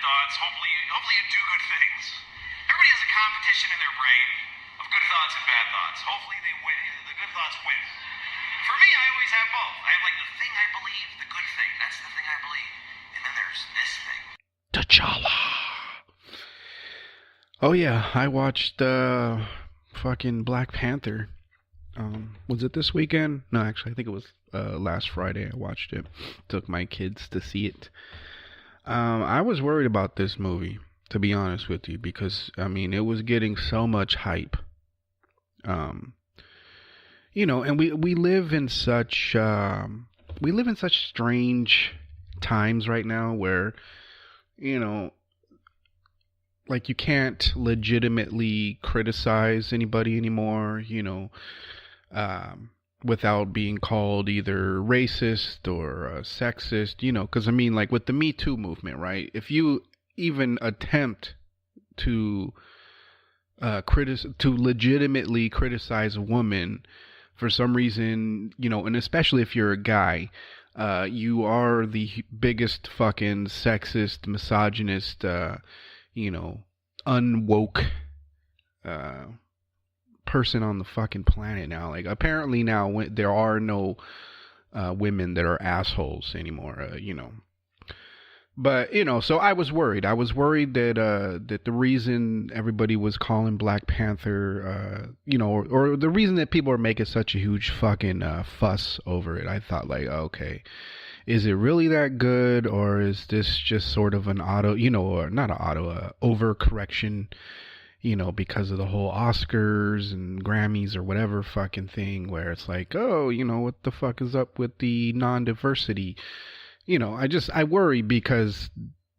thoughts. Hopefully you do good things. Everybody has a competition in their brain of good thoughts and bad thoughts. Hopefully they win. The good thoughts win. For me, I always have both. I have like the thing I believe, the good thing. That's the thing I believe. And then there's this thing. T'Challa. Oh yeah, I watched fucking Black Panther. Was it this weekend? No, actually, I think it was last Friday. I watched it. Took my kids to see it. I was worried about this movie, to be honest with you, because I mean, it was getting so much hype. You know, and we live in such strange times right now where, you know, like you can't legitimately criticize anybody anymore, you know, without being called either racist or sexist, you know, because I mean, like with the Me Too movement, right? If you even attempt to legitimately criticize a woman for some reason, you know, and especially if you're a guy, you are the biggest fucking sexist, misogynist, you know, unwoke person on the fucking planet now. Like, apparently now there are no women that are assholes anymore, you know. But, you know, so I was worried. I was worried that the reason everybody was calling Black Panther, you know, or the reason that people are making such a huge fucking fuss over it, I thought, like, okay, is it really that good, or is this just sort of an overcorrection, you know, because of the whole Oscars and Grammys or whatever fucking thing, where it's like, oh, you know, what the fuck is up with the non-diversity? You know, I worry because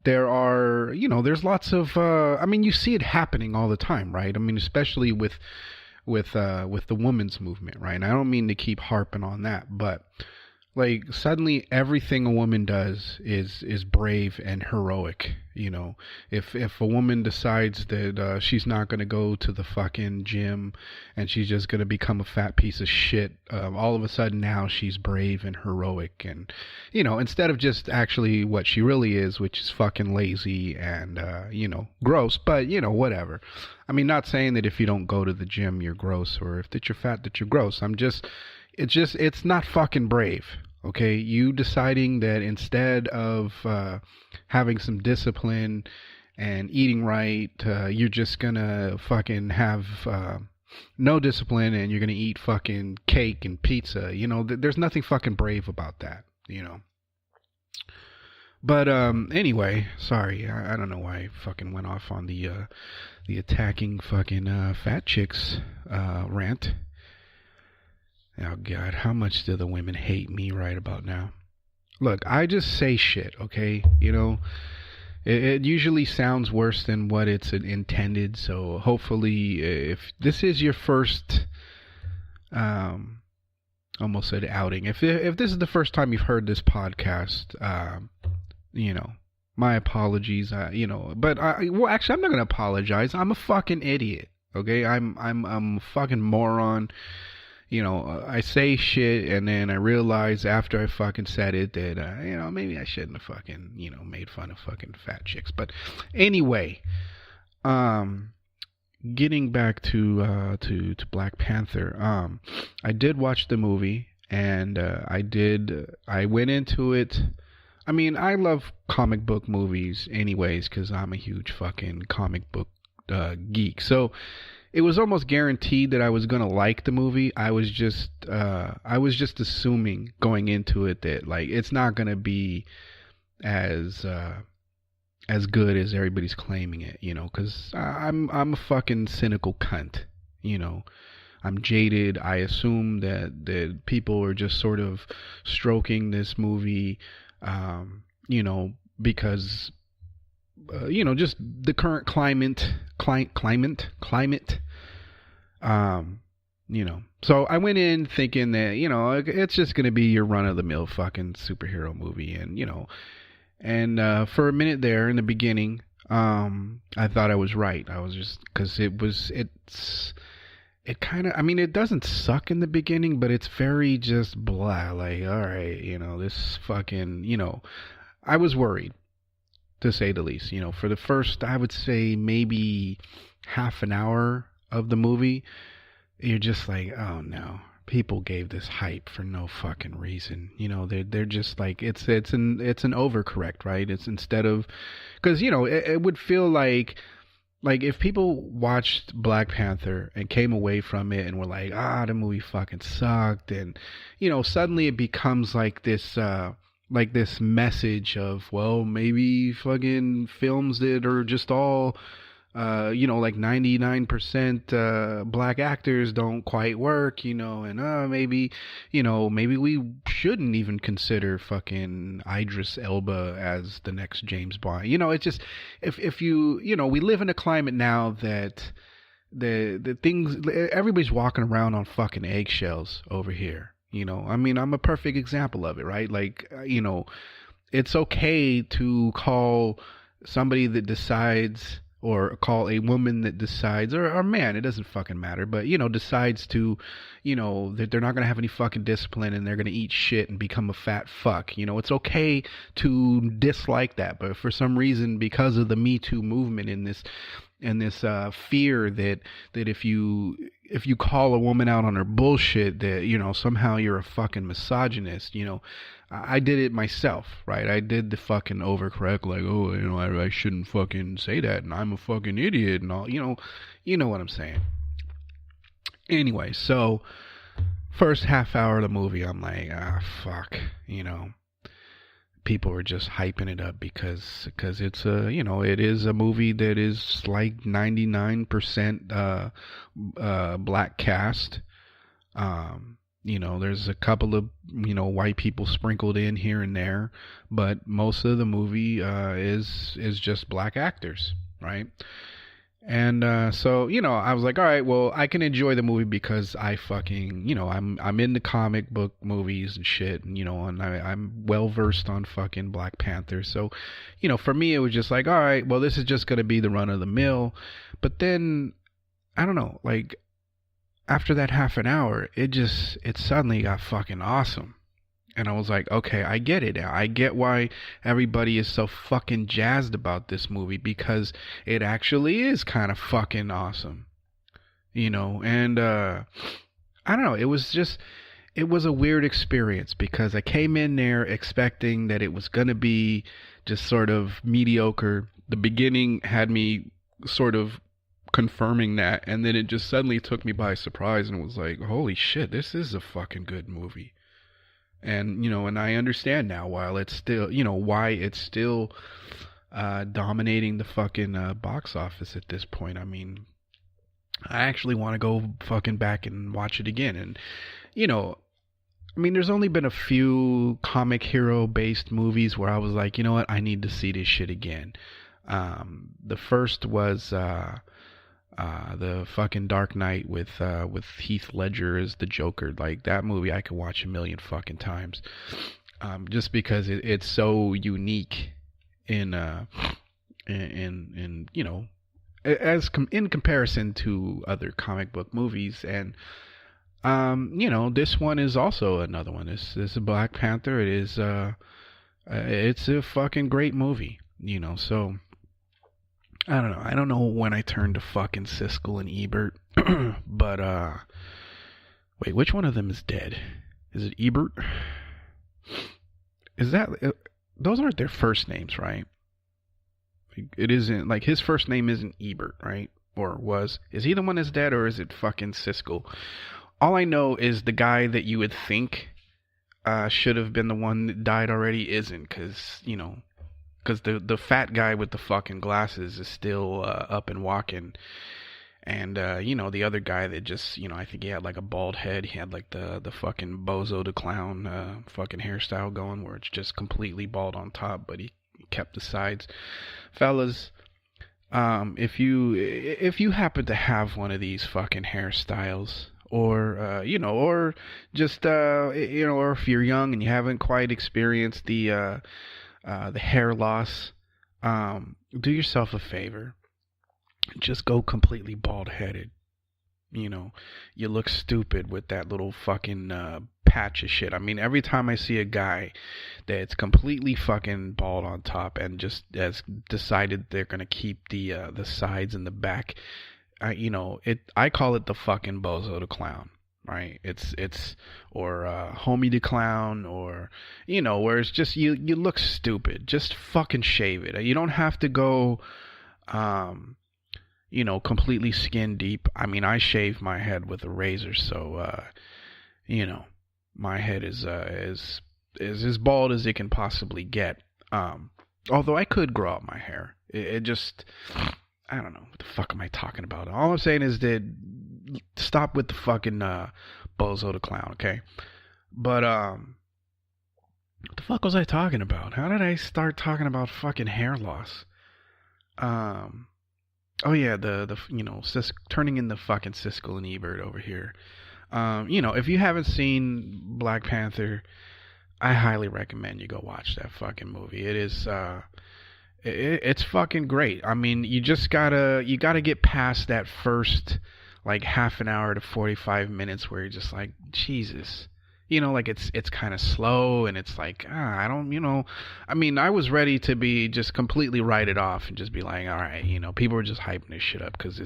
there are, you know, there's lots of, I mean, you see it happening all the time, right? I mean, especially with the women's movement, right? And I don't mean to keep harping on that, but like suddenly everything a woman does is brave and heroic. You know, if a woman decides that she's not going to go to the fucking gym and she's just going to become a fat piece of shit, all of a sudden now she's brave and heroic, and you know, instead of just actually what she really is, which is fucking lazy and you know, gross. But you know, whatever. I mean, not saying that if you don't go to the gym you're gross, or if that you're fat that you're gross. It's not fucking brave. Okay, you deciding that instead of having some discipline and eating right, you're just gonna fucking have no discipline and you're gonna eat fucking cake and pizza. You know, there's nothing fucking brave about that, you know. But anyway, sorry, I don't know why I fucking went off on the attacking fucking fat chicks rant. Oh, God, how much do the women hate me right about now? Look, I just say shit, okay? You know, it usually sounds worse than what it's intended, so hopefully if this is your first, almost said outing, if this is the first time you've heard this podcast, you know, my apologies, you know, but well, actually, I'm not going to apologize. I'm a fucking idiot, okay? I'm a fucking moron. You know, I say shit and then I realize after I fucking said it that, you know, maybe I shouldn't have fucking, you know, made fun of fucking fat chicks. But anyway, getting back to Black Panther, I did watch the movie and I went into it. I mean, I love comic book movies anyways because I'm a huge fucking comic book geek. So it was almost guaranteed that I was gonna like the movie. I was just assuming going into it that like it's not gonna be as good as everybody's claiming it, you know, because I'm a fucking cynical cunt, you know. I'm jaded. I assume that people are just sort of stroking this movie, you know, because you know, just the current climate. You know, so I went in thinking that, you know, it's just going to be your run-of-the-mill fucking superhero movie. And, you know, and for a minute there in the beginning, I thought I was right. I was just, because it kind of, I mean, it doesn't suck in the beginning, but it's very just blah, like, all right, you know, this fucking, you know, I was worried. to say the least. You know, for the first, I would say maybe half an hour of the movie, you're just like, oh no, people gave this hype for no fucking reason. You know, they're just like, it's an overcorrect, right? It's instead of, because you know, it would feel like if people watched Black Panther and came away from it and were like, the movie fucking sucked, and you know, suddenly it becomes like this message of, well, maybe fucking films that are just all you know, like 99% black actors don't quite work, you know, and maybe, you know, maybe we shouldn't even consider fucking Idris Elba as the next James Bond. You know, it's just, if you, you know, we live in a climate now that the things, everybody's walking around on fucking eggshells over here. You know, I mean, I'm a perfect example of it, right? Like, you know, it's okay to call somebody that decides, or call a woman that decides, or man, it doesn't fucking matter, but you know, decides to, you know, that they're not gonna have any fucking discipline and they're gonna eat shit and become a fat fuck. You know, it's okay to dislike that, but for some reason, because of the Me Too movement in this fear that if you call a woman out on her bullshit, that, you know, somehow you're a fucking misogynist. You know, I did it myself, right? I did the fucking overcorrect, like, oh, you know, I shouldn't fucking say that, and I'm a fucking idiot, and all, you know what I'm saying. Anyway, so first half hour of the movie, I'm like, fuck, you know. People were just hyping it up because it's a, you know, it is a movie that is like 99% black cast. You know, there's a couple of, you know, white people sprinkled in here and there, but most of the movie is just black actors, right? And so, you know, I was like, all right, well, I can enjoy the movie because I fucking, you know, I'm into comic book movies and shit, and you know, and I'm well versed on fucking Black Panther. So, you know, for me, it was just like, all right, well, this is just gonna be the run of the mill. But then, I don't know, like after that half an hour, it suddenly got fucking awesome. And I was like, okay, I get it now. I get why everybody is so fucking jazzed about this movie, because it actually is kind of fucking awesome. You know, and I don't know, it was a weird experience because I came in there expecting that it was going to be just sort of mediocre. The beginning had me sort of confirming that, and then it just suddenly took me by surprise and it was like, holy shit, this is a fucking good movie. And, you know, and I understand now why it's still dominating the fucking box office at this point. I mean, I actually want to go fucking back and watch it again. And, you know, I mean, there's only been a few comic hero based movies where I was like, you know what, I need to see this shit again. The first was the fucking Dark Knight with Heath Ledger as the Joker. Like, that movie I could watch a million fucking times, just because it's so unique in you know, in comparison to other comic book movies. And you know, this one is also another one. This is Black Panther. It is it's a fucking great movie, you know. So I don't know. I don't know when I turned to fucking Siskel and Ebert, but wait, which one of them is dead? Is it Ebert? Is that those aren't their first names, right? It isn't, like, his first name isn't Ebert, right? Or was? Is he the one that's dead, or is it fucking Siskel? All I know is the guy that you would think should have been the one that died already isn't, because, you know, because the fat guy with the fucking glasses is still up and walking. And, you know, the other guy that just, you know, I think he had like a bald head. He had like the fucking bozo the clown fucking hairstyle going, where it's just completely bald on top, but he kept the sides. Fellas, if you happen to have one of these fucking hairstyles, or you know, or just you know, or if you're young and you haven't quite experienced the hair loss, do yourself a favor. Just go completely bald headed. You know, you look stupid with that little fucking patch of shit. I mean, every time I see a guy that's completely fucking bald on top and just has decided they're gonna keep the sides and the back, I call it the fucking bozo the clown. Right, it's or homie the clown, or where it's just you look stupid. Just fucking shave it. You don't have to go, completely skin deep. I mean, I shave my head with a razor, so my head is as bald as it can possibly get. Although I could grow out my hair. It just, I don't know. What the fuck am I talking about? All I'm saying is that stop with the fucking bozo the clown, okay? But what the fuck was I talking about? How did I start talking about fucking hair loss? Oh yeah, the turning into fucking Siskel and Ebert over here. If you haven't seen Black Panther, I highly recommend you go watch that fucking movie. It is it's fucking great. I mean, you gotta get past that first like half an hour to 45 minutes where you're just like, Jesus. Like it's kind of slow, and it's like, I don't, I mean, I was ready to be just completely write it off and just be like, all right, people are just hyping this shit up because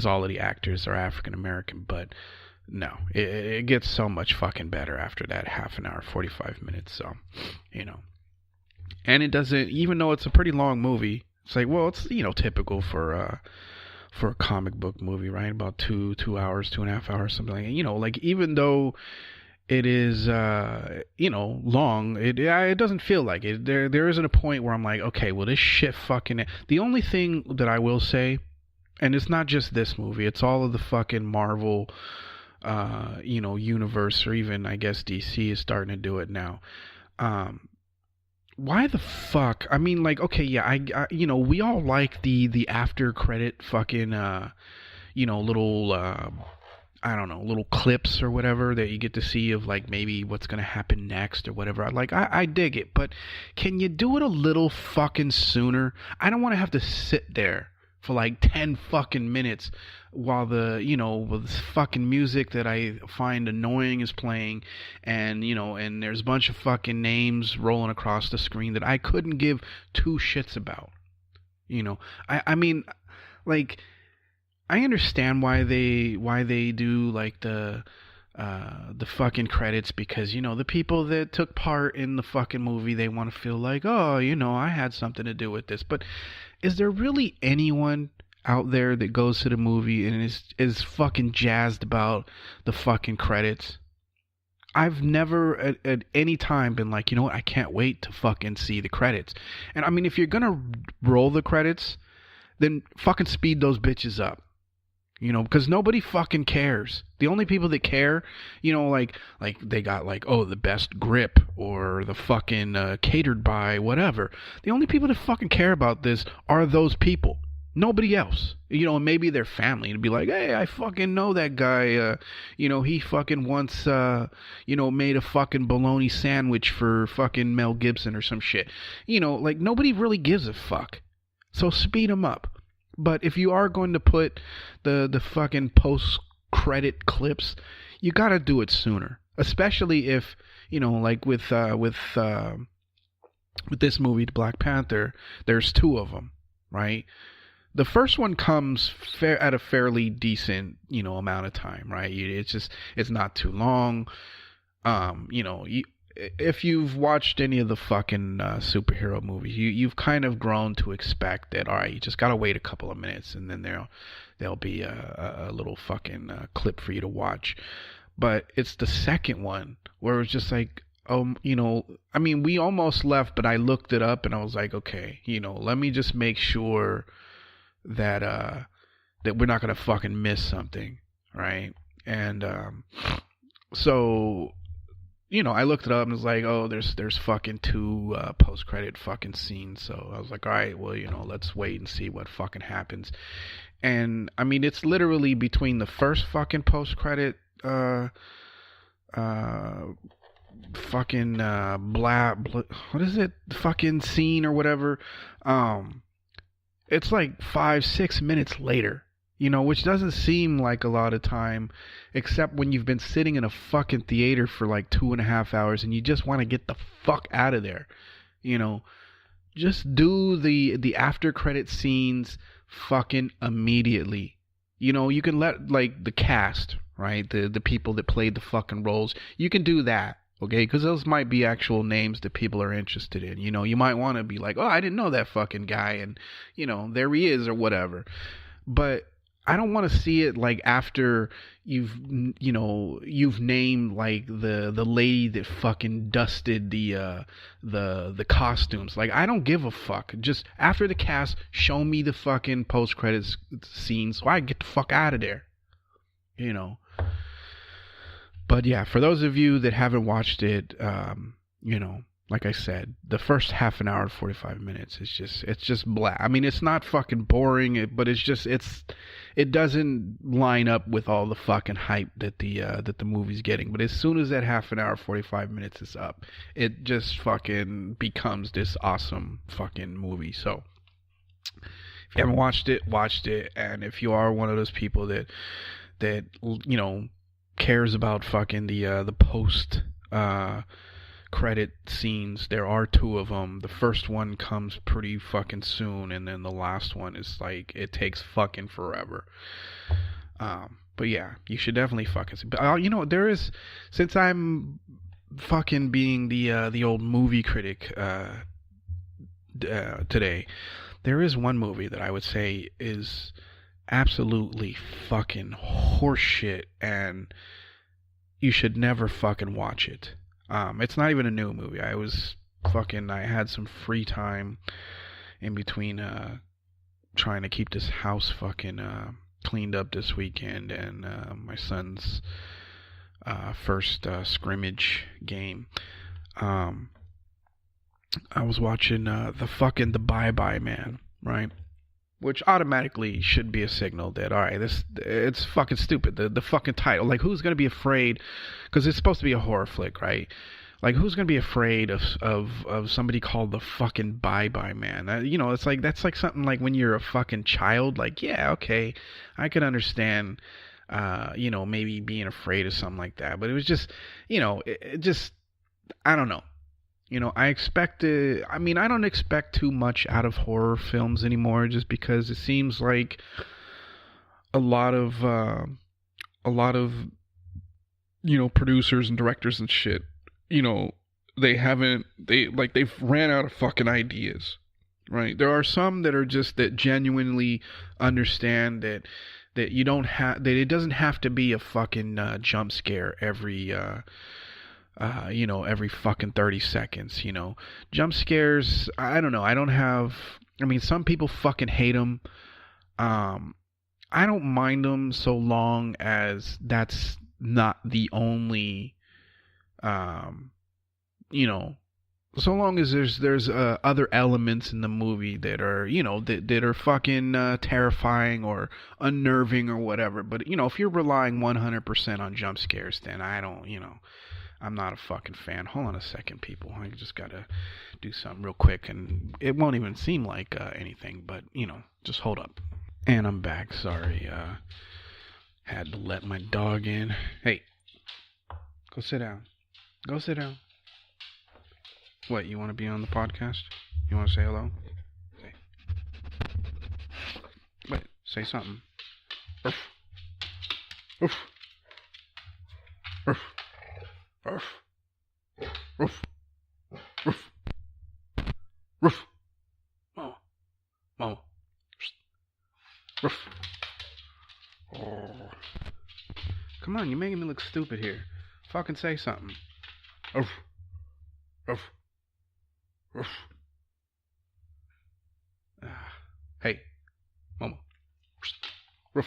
all of the actors are African American, but no, it gets so much fucking better after that half an hour, 45 minutes. So, and it doesn't, even though it's a pretty long movie, it's like, well, it's, typical for a comic book movie, right? About 2 hours, 2.5 hours, something like that. Like, even though it is, long, it doesn't feel like it. There isn't a point where I'm like, okay, well, this shit fucking... The only thing that I will say, and it's not just this movie, it's all of the fucking Marvel, universe, or even, I guess, DC is starting to do it now. Why the fuck? I mean, like, okay, yeah, I we all like the after credit fucking, little, I don't know, little clips or whatever that you get to see of like maybe what's gonna happen next or whatever. I dig it, but can you do it a little fucking sooner? I don't want to have to sit there for like 10 fucking minutes while this fucking music that I find annoying is playing, and and there's a bunch of fucking names rolling across the screen that I couldn't give two shits about. I mean, like, I understand why they do like the fucking credits, because the people that took part in the fucking movie, they want to feel like, oh, I had something to do with this. But is there really anyone out there that goes to the movie and is fucking jazzed about the fucking credits? I've never at any time been like, what, I can't wait to fucking see the credits. And I mean, if you're gonna roll the credits, then fucking speed those bitches up. Because nobody fucking cares. The only people that care, like they got like, oh, the best grip, or the fucking catered by whatever. The only people that fucking care about this are those people. Nobody else. Maybe their family, and be like, hey, I fucking know that guy. He fucking once, made a fucking bologna sandwich for fucking Mel Gibson or some shit. Like, nobody really gives a fuck. So speed them up. But if you are going to put the fucking post-credit clips, you gotta do it sooner. Especially if, like with this movie, Black Panther, there's 2 of them, right? The first one comes at a fairly decent, amount of time, right? It's not too long. If you've watched any of the fucking superhero movies, you've kind of grown to expect that, all right, you just gotta wait a couple of minutes, and then there'll be a little fucking clip for you to watch. But it's the second one where it's just like, I mean, we almost left, but I looked it up and I was like, okay, let me just make sure that we're not gonna fucking miss something, right? And so, I looked it up and it was like, oh, there's fucking 2 post-credit fucking scenes. So I was like, all right, well, let's wait and see what fucking happens. And I mean, it's literally between the first fucking post-credit fucking what is it? Fucking scene or whatever. It's like 5-6 minutes later. You know, which doesn't seem like a lot of time, except when you've been sitting in a fucking theater for like 2.5 hours and you just want to get the fuck out of there. You know, just do the after credit scenes fucking immediately. You know, you can let like the cast, right, the people that played the fucking roles, you can do that. Okay, because those might be actual names that people are interested in. You know, you might want to be like, oh, I didn't know that fucking guy, and you know, there he is or whatever. But I don't want to see it like after you've named like the lady that fucking dusted the costumes. Like, I don't give a fuck. Just after the cast, show me the fucking post credits scene so I can get the fuck out of there. You know. But yeah, for those of you that haven't watched it, you know, like I said, the first half an hour to 45 minutes is just blah. I mean, it's not fucking boring, but it doesn't line up with all the fucking hype that the movie's getting. But as soon as that half an hour, 45 minutes is up, it just fucking becomes this awesome fucking movie. So if you haven't watched it, and if you are one of those people that you know cares about fucking the post credit scenes, there are two of them. The first one comes pretty fucking soon, and then the last one is like, it takes fucking forever. But yeah, you should definitely fucking see. But you know, there is, since I'm fucking being the old movie critic today, there is one movie that I would say is absolutely fucking horseshit, and you should never fucking watch it. It's not even a new movie. I had some free time in between trying to keep this house fucking cleaned up this weekend, and my son's first scrimmage game. I was watching the Bye Bye Man, right? Which automatically should be a signal that, all right, it's fucking stupid. The fucking title, like, who's gonna be afraid? Because it's supposed to be a horror flick, right? Like, who's gonna be afraid of somebody called the fucking Bye Bye Man? You know, it's like, that's like something like when you're a fucking child. Like, yeah, okay, I could understand, you know, maybe being afraid of something like that. But it was just, you know, it just, I don't know. You know, I don't expect too much out of horror films anymore, just because it seems like a lot of, you know, producers and directors and shit, you know, they've ran out of fucking ideas, right? There are some that are just, that genuinely understand that you don't have, that it doesn't have to be a fucking jump scare every, you know, every fucking 30 seconds, you know. Jump scares, I don't know. I mean, some people fucking hate them. I don't mind them so long as that's not the only, you know, so long as there's other elements in the movie that are, you know, that are fucking terrifying or unnerving or whatever. But, you know, if you're relying 100% on jump scares, then I don't, you know, I'm not a fucking fan. Hold on a second, people. I just gotta do something real quick, and it won't even seem like anything, but, you know, just hold up. And I'm back. Sorry. Had to let my dog in. Hey, go sit down. Go sit down. What, you want to be on the podcast? You want to say hello? Wait, say something. Oof. Oof. Oof. Ruff. Ruff. Ruff. Ruff. Mama. Mama. Ruff. Oh. Come on, you're making me look stupid here. Fucking say something. Ruff. Ruff. Ruff. Hey. Mama. Ruff.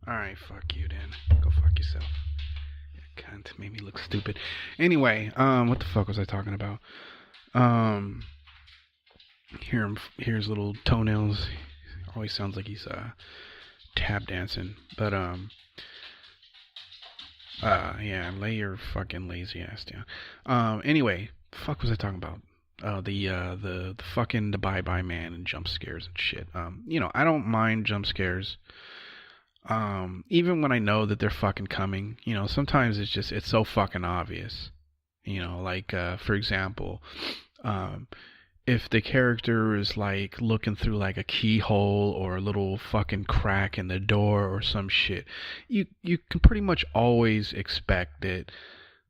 Alright, fuck you then. Go fuck yourself. Cunt, made me look stupid. Anyway, what the fuck was I talking about? Here's little toenails. Always sounds like he's tap dancing. But yeah, lay your fucking lazy ass down. Anyway, fuck was I talking about? The fucking the Bye Bye Man and jump scares and shit. I don't mind jump scares. Even when I know that they're fucking coming, sometimes it's so fucking obvious. Like for example, um, if the character is like looking through like a keyhole or a little fucking crack in the door or some shit, you can pretty much always expect that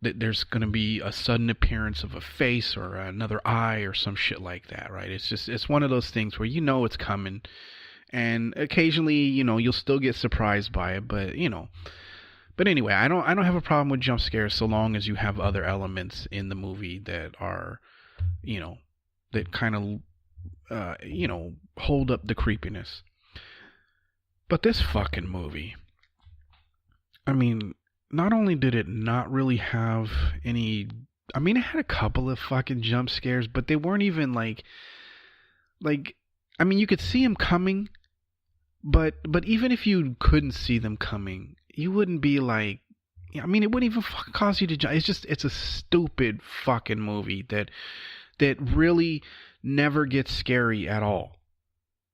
there's going to be a sudden appearance of a face or another eye or some shit like that, right? It's one of those things where it's coming, and occasionally, you'll still get surprised by it, but anyway, I don't have a problem with jump scares so long as you have other elements in the movie that are, you know, that kind of hold up the creepiness. But this fucking movie, I mean, not only did it not really have any, I mean, it had a couple of fucking jump scares, but they weren't even like, I mean, you could see them coming, but even if you couldn't see them coming, you wouldn't be like, I mean, it wouldn't even fucking cause you to jump. It's a stupid fucking movie that really never gets scary at all.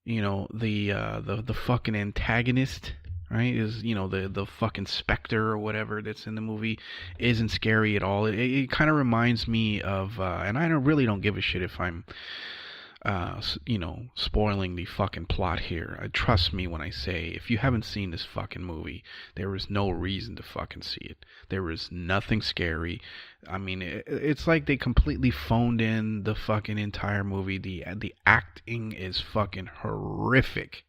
The fucking antagonist, right, is, the fucking specter or whatever that's in the movie isn't scary at all. It kind of reminds me of, and I really don't give a shit if I'm, spoiling the fucking plot here. Trust me when I say, if you haven't seen this fucking movie, there is no reason to fucking see it. There is nothing scary. I mean, it's like they completely phoned in the fucking entire movie. The acting is fucking horrific.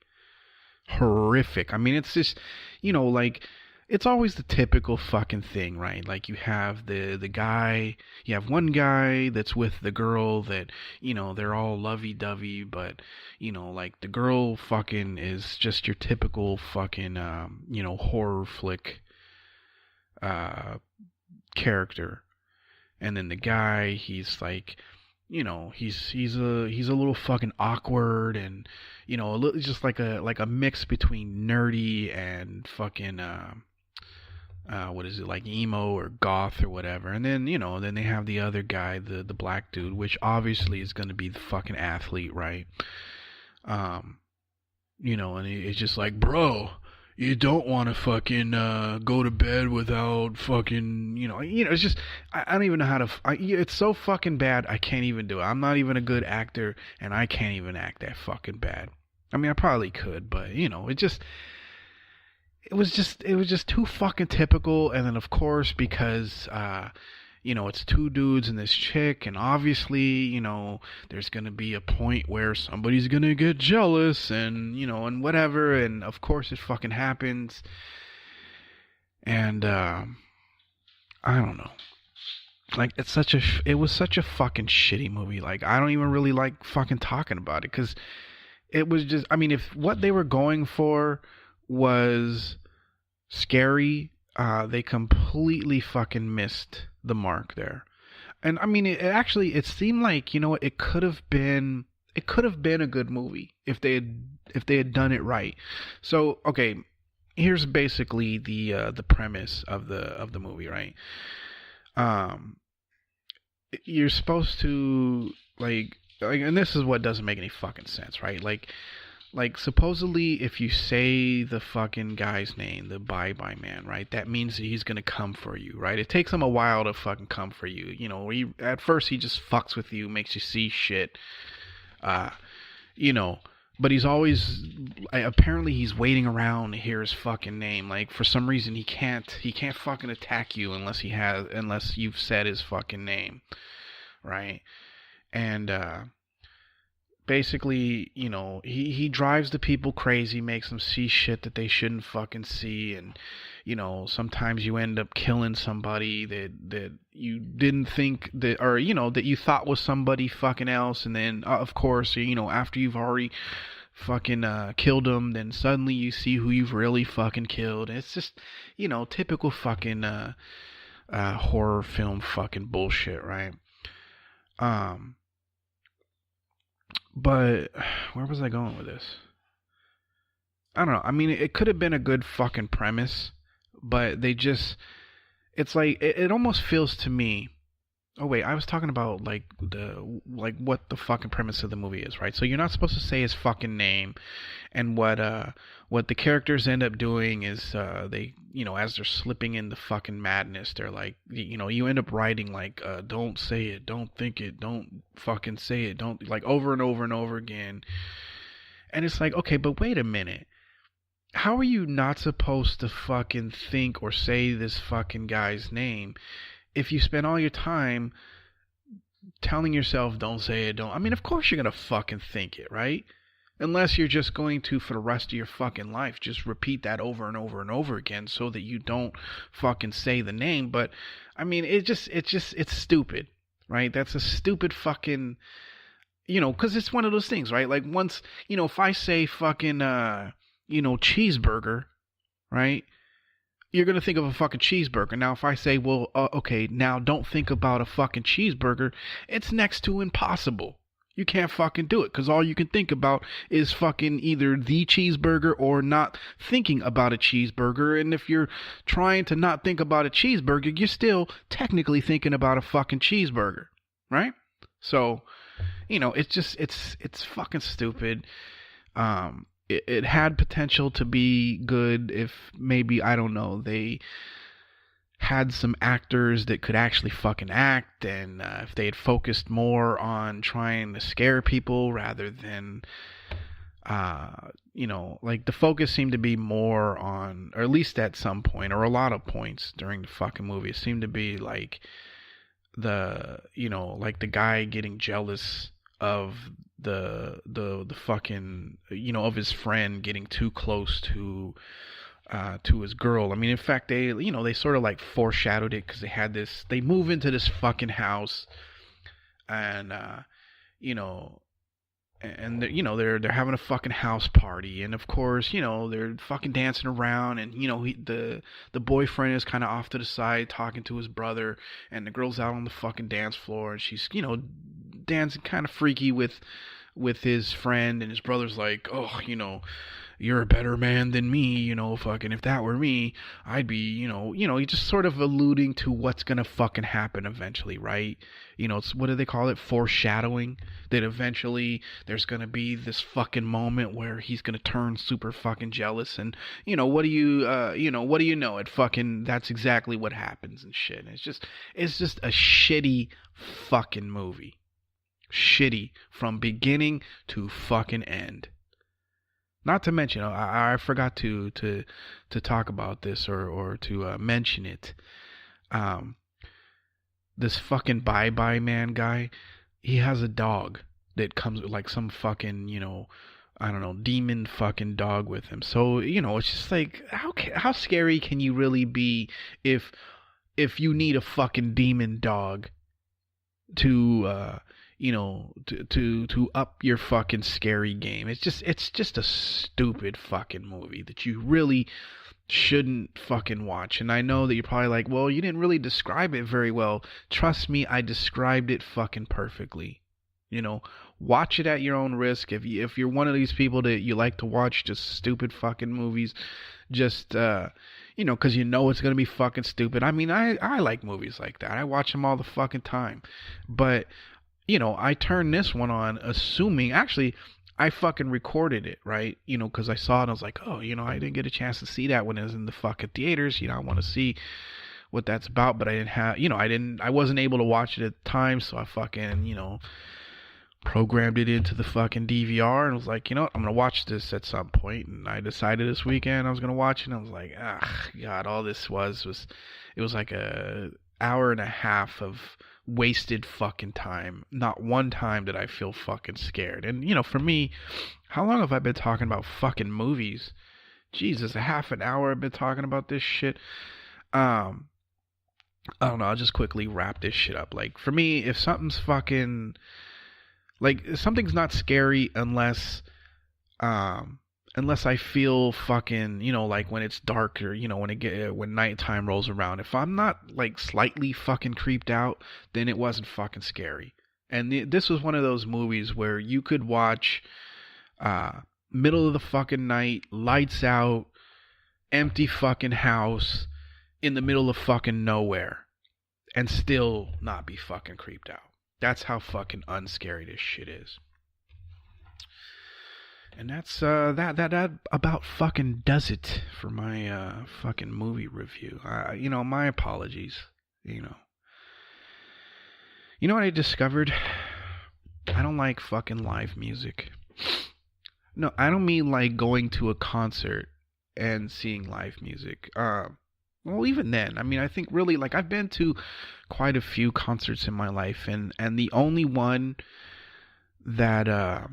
Horrific. I mean, it's just, like, it's always the typical fucking thing, right? Like, you have the guy, you have one guy that's with the girl that, they're all lovey-dovey, but, like, the girl fucking is just your typical fucking, horror flick character. And then the guy, he's like, he's a little fucking awkward, and, a little, just like a mix between nerdy and fucking, what is it, like emo or goth or whatever. And then, then they have the other guy, the black dude, which obviously is going to be the fucking athlete, right? And it's just like, bro, you don't want to fucking go to bed without fucking, it's just, I don't even know how to, it's so fucking bad, I can't even do it. I'm not even a good actor, and I can't even act that fucking bad. I mean, I probably could, but, it was just too fucking typical. And then, of course, because it's two dudes and this chick, and obviously, there's gonna be a point where somebody's gonna get jealous, and and whatever, and of course it fucking happens. And I don't know, like, it was such a fucking shitty movie. Like, I don't even really like fucking talking about it, because it was just, I mean, if what they were going for was scary, they completely fucking missed the mark there. And I mean, it seemed like, it could have been a good movie if they had done it right. So, okay, here's basically the premise of the movie, right? You're supposed to, like, and this is what doesn't make any fucking sense, right? Like, supposedly, if you say the fucking guy's name, the Bye Bye Man, right, that means that he's gonna come for you, right? It takes him a while to fucking come for you. At first he just fucks with you, makes you see shit, but he's always, apparently he's waiting around to hear his fucking name. Like, for some reason he can't fucking attack you unless you've said his fucking name, right? And basically, he drives the people crazy, makes them see shit that they shouldn't fucking see, and, sometimes you end up killing somebody that you didn't think that, or, that you thought was somebody fucking else, and then, of course, after you've already fucking killed them, then suddenly you see who you've really fucking killed. It's just, typical fucking horror film fucking bullshit, right? But where was I going with this? I don't know. I mean, it could have been a good fucking premise, but it's like, it almost feels to me Oh wait, I was talking about what the fucking premise of the movie is, right? So you're not supposed to say his fucking name, and what the characters end up doing is they, as they're slipping in the fucking madness, they're like, you end up writing like, don't say it, don't think it, don't fucking say it, don't, like, over and over and over again. And it's like, okay, but wait a minute. How are you not supposed to fucking think or say this fucking guy's name if you spend all your time telling yourself, don't say it, don't. I mean, of course you're going to fucking think it, right? Unless you're just going to, for the rest of your fucking life, just repeat that over and over and over again so that you don't fucking say the name. But, I mean, it's stupid, right? That's a stupid fucking, because it's one of those things, right? Like, once, if I say fucking, cheeseburger, right? You're going to think of a fucking cheeseburger. Now, if I say, well, okay, now don't think about a fucking cheeseburger, it's next to impossible. You can't fucking do it because all you can think about is fucking either the cheeseburger or not thinking about a cheeseburger. And if you're trying to not think about a cheeseburger, you're still technically thinking about a fucking cheeseburger, right? So, it's fucking stupid. It had potential to be good if maybe, I don't know, they had some actors that could actually fucking act, and if they had focused more on trying to scare people rather than, like, the focus seemed to be more on, or at least at some point, or a lot of points during the fucking movie, it seemed to be like like the guy getting jealous of the fucking, of his friend getting too close to his girl. I mean, in fact, they sort of like foreshadowed it because they move into this fucking house, and they're having a fucking house party, and of course, they're fucking dancing around, and the boyfriend is kind of off to the side talking to his brother, and the girl's out on the fucking dance floor, and she's dancing kind of freaky with his friend, and his brother's like, oh, you're a better man than me, fucking, if that were me, I'd be, he's just sort of alluding to what's gonna fucking happen eventually, right? It's, what do they call it? Foreshadowing, that eventually there's gonna be this fucking moment where he's gonna turn super fucking jealous, and, what do you know, it fucking, that's exactly what happens and shit. And it's just a shitty fucking movie. Shitty from beginning to fucking end. Not to mention, I forgot to talk about this or to mention it. This fucking Bye Bye Man guy, he has a dog that comes with like some fucking, I don't know, demon fucking dog with him. So, it's just like, how scary can you really be if you need a fucking demon dog to to up your fucking scary game. It's just a stupid fucking movie that you really shouldn't fucking watch. And I know that you're probably like, well, you didn't really describe it very well. Trust me, I described it fucking perfectly. Watch it at your own risk. If you're one of these people that you like to watch just stupid fucking movies, just because it's gonna be fucking stupid. I mean, I like movies like that. I watch them all the fucking time, but I turned this one on assuming, actually, I fucking recorded it, right? Because I saw it and I was like, oh, I didn't get a chance to see that when it was in the fucking theaters. I want to see what that's about, but I didn't have, I wasn't able to watch it at the time, so I fucking, programmed it into the fucking DVR and was like, I'm going to watch this at some point. And I decided this weekend I was going to watch it, and I was like, God, all this was like a hour and a half of wasted fucking time. Not one time did I feel fucking scared. And for me, how long have I been talking about fucking movies? Jesus, a half an hour I've been talking about this shit. I don't know, I'll just quickly wrap this shit up. Like, for me, if something's fucking, like, something's not scary unless I feel fucking, like when it's dark, or, when nighttime rolls around. If I'm not like slightly fucking creeped out, then it wasn't fucking scary. And this was one of those movies where you could watch middle of the fucking night, lights out, empty fucking house in the middle of fucking nowhere. and still not be fucking creeped out. That's how fucking unscary this shit is. And that's that about fucking does it for my fucking movie review. My apologies. You know what I discovered? I don't like fucking live music. No, I don't mean like going to a concert and seeing live music. Well, even then, I mean, I think really like I've been to quite a few concerts in my life, and the only one that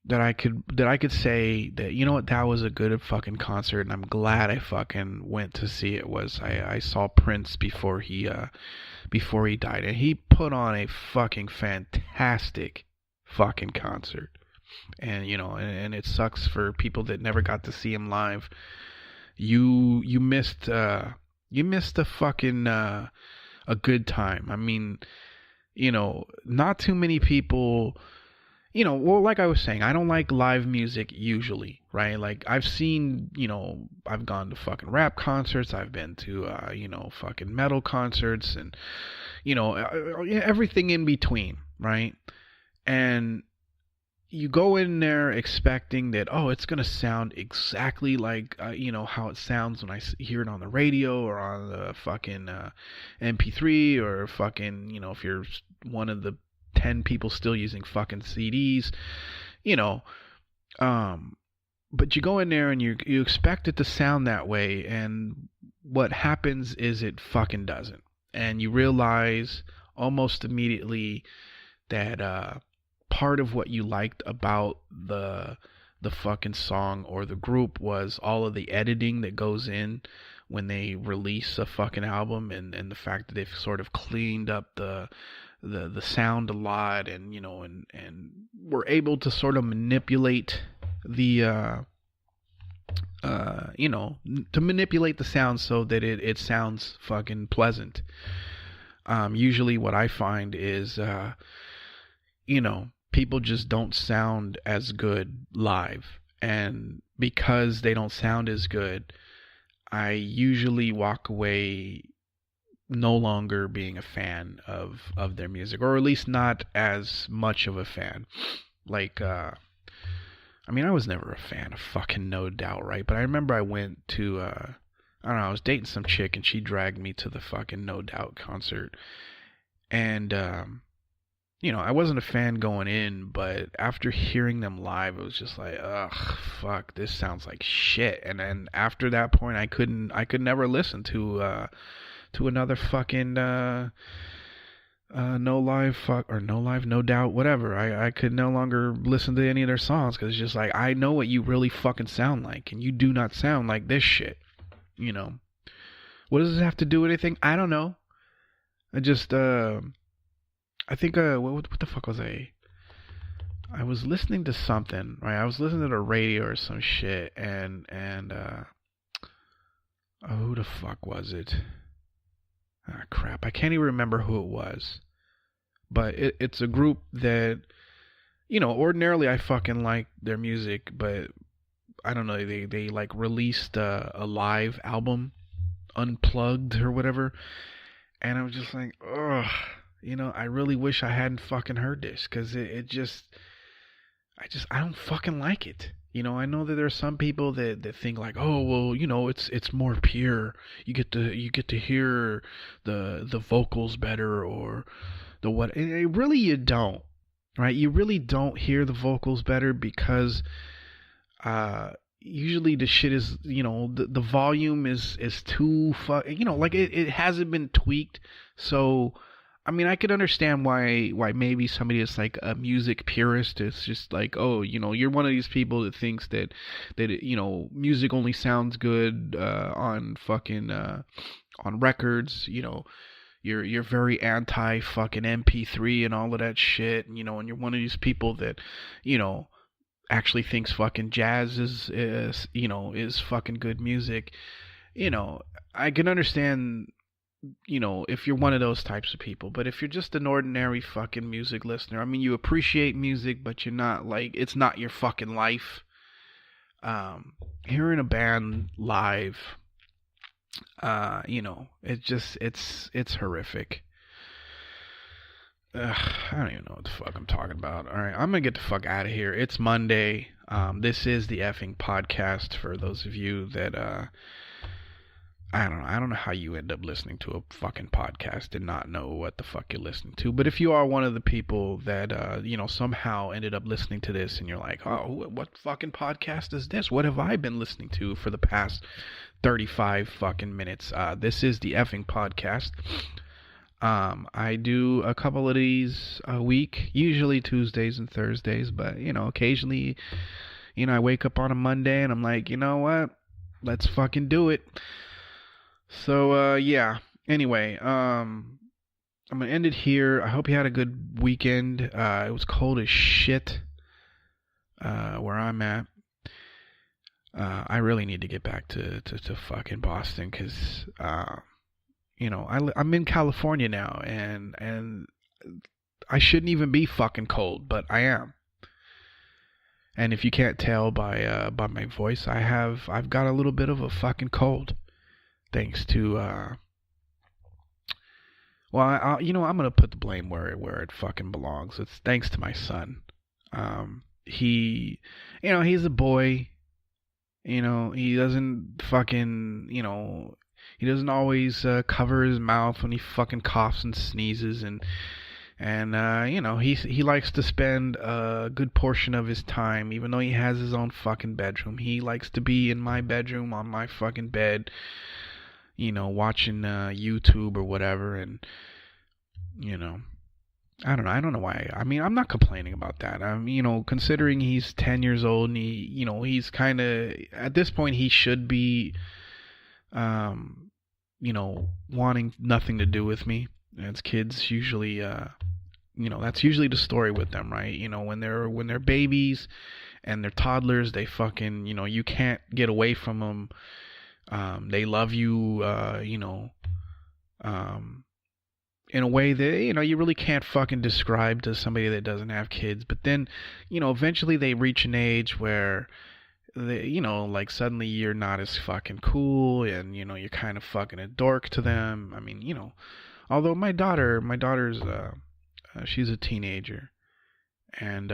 that I could say that, you know what, that was a good fucking concert and I'm glad I fucking went to see it was I saw Prince before he died, and he put on a fucking fantastic fucking concert. And and it sucks for people that never got to see him live. You missed a fucking a good time. I mean, not too many people. Well, like I was saying, I don't like live music usually, right? Like I've seen, I've gone to fucking rap concerts, I've been to, fucking metal concerts, and, everything in between, right? And you go in there expecting that, oh, it's going to sound exactly like, how it sounds when I hear it on the radio or on the fucking MP3 or fucking, if you're one of the 10 people still using fucking CDs, but you go in there and you expect it to sound that way, and what happens is it fucking doesn't. And you realize almost immediately that part of what you liked about the fucking song or the group was all of the editing that goes in when they release a fucking album, and the fact that they've sort of cleaned up the sound a lot, and and we're able to sort of manipulate the to manipulate the sound so that it sounds fucking pleasant. Usually what I find is people just don't sound as good live, and because they don't sound as good, I usually walk away no longer being a fan of their music, or at least not as much of a fan. Like, I was never a fan of fucking No Doubt, right? But I remember I went to, I don't know, I was dating some chick and she dragged me to the fucking No Doubt concert. And, I wasn't a fan going in, but after hearing them live, it was just like, ugh, fuck, this sounds like shit. And then after that point, I could never listen to another fucking No Doubt, whatever. I could no longer listen to any of their songs because it's just like, I know what you really fucking sound like, and you do not sound like this shit. What does this have to do with anything? I don't know. I just I think what the fuck was I was listening to something, right? I was listening to the radio or some shit, and who the fuck was it? Ah, crap, I can't even remember who it was. But it's a group that, ordinarily I fucking like their music, but I don't know, they like released a live album, Unplugged or whatever, and I was just like, ugh, I really wish I hadn't fucking heard this, because I don't fucking like it. I know that there are some people that think like, oh, well, it's more pure. You get to hear the vocals better, or the what. Really, you don't, right? You really don't hear the vocals better because usually the shit is, the volume is too like it hasn't been tweaked. So I mean, I could understand why maybe somebody is like a music purist. It's just like, oh, you're one of these people that thinks that music only sounds good on fucking on records. You're very anti fucking MP3 and all of that shit. And you're one of these people that actually thinks fucking jazz is fucking good music. I can understand, if you're one of those types of people. But if you're just an ordinary fucking music listener, I mean, you appreciate music, but you're not like, it's not your fucking life. Hearing a band live it's horrific. I don't even know what the fuck I'm talking about. All right, I'm gonna get the fuck out of here. It's Monday. This is the effing podcast for those of you that I don't know how you end up listening to a fucking podcast and not know what the fuck you're listening to. But if you are one of the people that somehow ended up listening to this and you're like, oh, what fucking podcast is this? What have I been listening to for the past 35 fucking minutes? This is the effing podcast. I do a couple of these a week, usually Tuesdays and Thursdays, but occasionally, I wake up on a Monday and I'm like, you know what? Let's fucking do it. So, yeah. Anyway, I'm gonna end it here. I hope you had a good weekend. It was cold as shit, where I'm at. I really need to get back to fucking Boston, cause, I'm in California now, and I shouldn't even be fucking cold, but I am. And if you can't tell by my voice, I've got a little bit of a fucking cold. Thanks to, I'm gonna put the blame where it fucking belongs. It's thanks to my son. He's a boy. He doesn't fucking, he doesn't always cover his mouth when he fucking coughs and sneezes, and he likes to spend a good portion of his time, even though he has his own fucking bedroom. He likes to be in my bedroom on my fucking bed, watching YouTube or whatever, and I don't know why. I mean, I'm not complaining about that. Considering he's 10 years old and he's kind of, at this point he should be wanting nothing to do with me. As kids usually that's usually the story with them, right? When they're babies and they're toddlers, they fucking, you can't get away from them. They love you, in a way that, you really can't fucking describe to somebody that doesn't have kids. But then, eventually they reach an age where they, like suddenly you're not as fucking cool, and, you're kind of fucking a dork to them. I mean, although my daughter's, she's a teenager, and,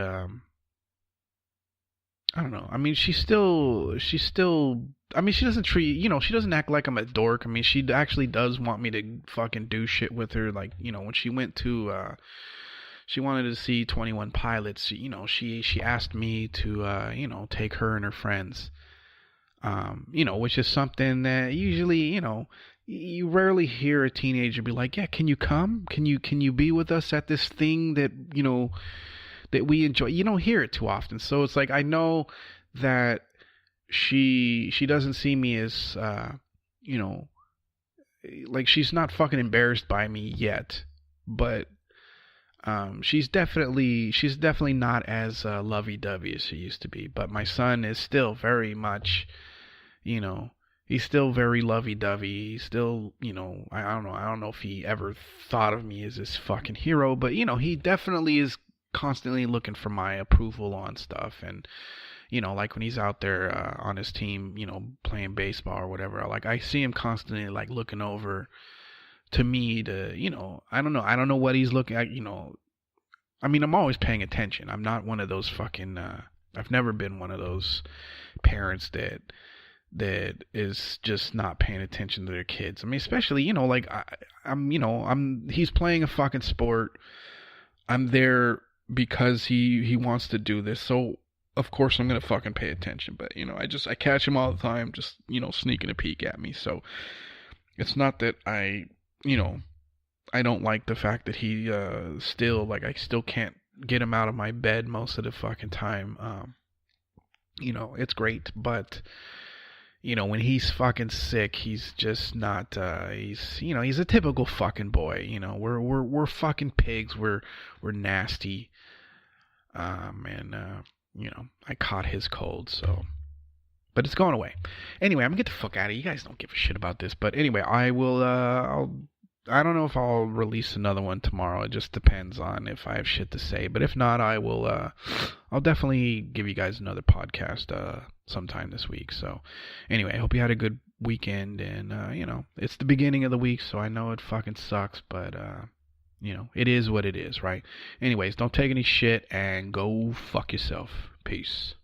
I don't know. I mean, she's still, I mean, she doesn't she doesn't act like I'm a dork. I mean, she actually does want me to fucking do shit with her. Like, when she went to, she wanted to see 21 Pilots, she asked me to, take her and her friends, which is something that usually, you rarely hear a teenager be like, yeah, can you come? Can you be with us at this thing that, that we enjoy? You don't hear it too often. So it's like, I know that she doesn't see me as, like she's not fucking embarrassed by me yet, but she's definitely not as lovey-dovey as she used to be. But my son is still very much, he's still very lovey-dovey. He's still, I don't know if he ever thought of me as this fucking hero, but he definitely is constantly looking for my approval on stuff. And like when he's out there on his team, playing baseball or whatever, like I see him constantly like looking over to me to, I don't know what he's looking at. I mean, I'm always paying attention. I'm not one of those fucking I've never been one of those parents that is just not paying attention to their kids. I mean, especially, like he's playing a fucking sport. I'm there because he wants to do this. So of course I'm going to fucking pay attention. But, I catch him all the time, just, sneaking a peek at me. So it's not that I don't like the fact that he still, like, I still can't get him out of my bed most of the fucking time. It's great, but when he's fucking sick, he's just not, he's a typical fucking boy. We're fucking pigs. We're nasty. And I caught his cold, so, but it's going away. Anyway, I'm gonna get the fuck out of here. You guys don't give a shit about this, but anyway, I will, I don't know if I'll release another one tomorrow. It just depends on if I have shit to say. But if not, I will. I'll definitely give you guys another podcast sometime this week. So, anyway, I hope you had a good weekend. And it's the beginning of the week, so I know it fucking sucks, but it is what it is, right? Anyways, don't take any shit and go fuck yourself. Peace.